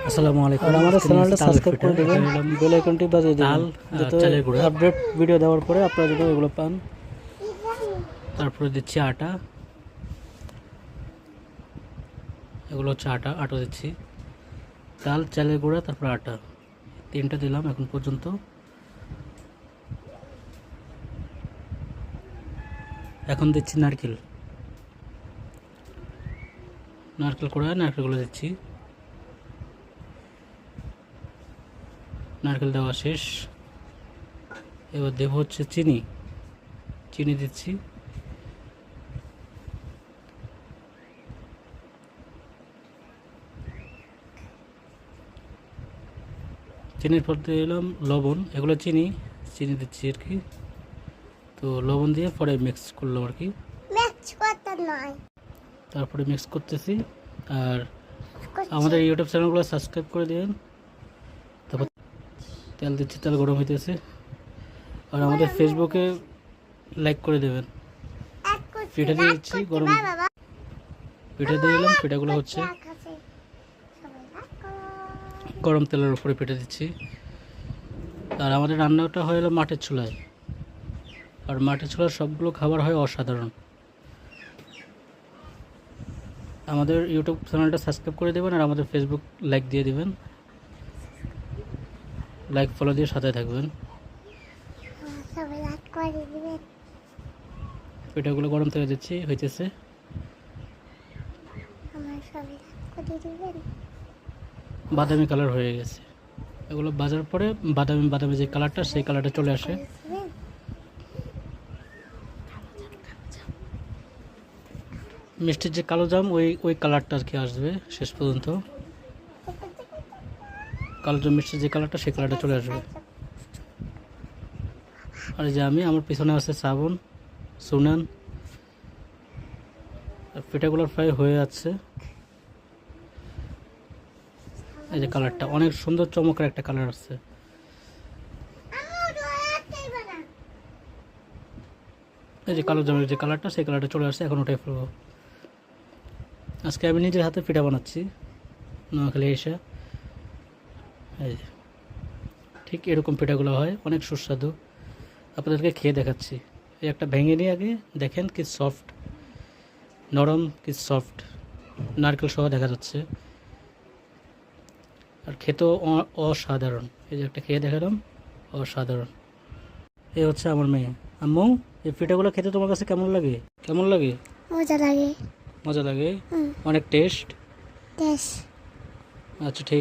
আসসালামু আলাইকুম। আর আমাদের চ্যানেলটা সাবস্ক্রাইব করে দেবেন, বেল আইকনটি বাজিয়ে দেবেন যাতে আপডেট ভিডিও দেওয়ার পরে আপনারা যেন এগুলো পান। তারপরে দিচ্ছি আটা, এগুলো হচ্ছে আটা দিচ্ছি, চাল, চালের গুঁড়া, তারপর আটা, তিনটা দিলাম এখন পর্যন্ত। এখন দিচ্ছি নারকেল কোড়া, নারকেলগুলো দিচ্ছি। নারকেল দেওয়া শেষ, এবার দেব হচ্ছে চিনি দিচ্ছি। চিনির পর দিয়ে এলাম লবণ, এগুলো চিনি দিচ্ছি আর কি। তো লবণ দিয়ে পরে মিক্স করলাম আর কি, তারপরে মিক্স করতেছি। আর আমাদের ইউটিউব চ্যানেলগুলো সাবস্ক্রাইব করে দিন। তারপর তেল দিচ্ছি, তেল গরম হইতেছে। আর আমাদের ফেসবুকে লাইক করে দেবেন। পিঠা দিয়ে দিচ্ছি, পিঠা দিয়ে দিলাম। পিঠাগুলো হচ্ছে গরম তেলের উপরে পিঠে দিচ্ছি। আর আমাদের রান্নাটা হয়ে গেলো মাটির চুলায়, আর মাটির চুলার সবগুলো খাবার হয় অসাধারণ। আমাদের ইউটিউব চ্যানেলটা সাবস্ক্রাইব করে দেবেন, আর আমাদের ফেসবুক লাইক দিয়ে দিবেন, লাইক ফলো দিয়ে সাথে থাকবেন। পিঠাগুলো গরম তেলে দিচ্ছি, হইতেছে। বাদামি কালার হয়ে গেছে, এগুলো বাজার পরে বাদামি যে কালারটা, সেই কালারটা চলে আসে। মিষ্টির যে কালো জাম, ওই কালারটা আর কি আসবে শেষ পর্যন্ত। কালো জাম মিষ্টির যে কালারটা, সেই কালারটা চলে আসবে। আর যে আমার পিছনে আছে শ্রাবণ, সুনান। পিঠাগুলোর ফ্রাই হয়ে যাচ্ছে। এই যে কালারটা অনেক সুন্দর চমকের একটা কালার আসছে। এই যে কালো জামের যে কালারটা, সেই কালারটা চলে আসছে। এখন ওটাই ফেলবো। আজকে আমি নিজের হাতে পিঠা বানাচ্ছি নোয়াখালী এসে। এই ঠিক এরকম পিঠাগুলো হয়, অনেক সুস্বাদু। আপনাদেরকে খেয়ে দেখাচ্ছি। এই একটা ভেঙে নিয়ে আগে দেখেন কি সফট, নরম, কি সফট, নারকেল সহ দেখা যাচ্ছে। আর খেতেও অসাধারণ। এই যে একটা খেয়ে দেখালাম, অসাধারণ। এই হচ্ছে আমার মেয়ে। আম্মু, এই পিঠাগুলো খেতে তোমার কাছে কেমন লাগে? মজা লাগে। অনেক টেস্ট। আচ্ছা, ঠিক।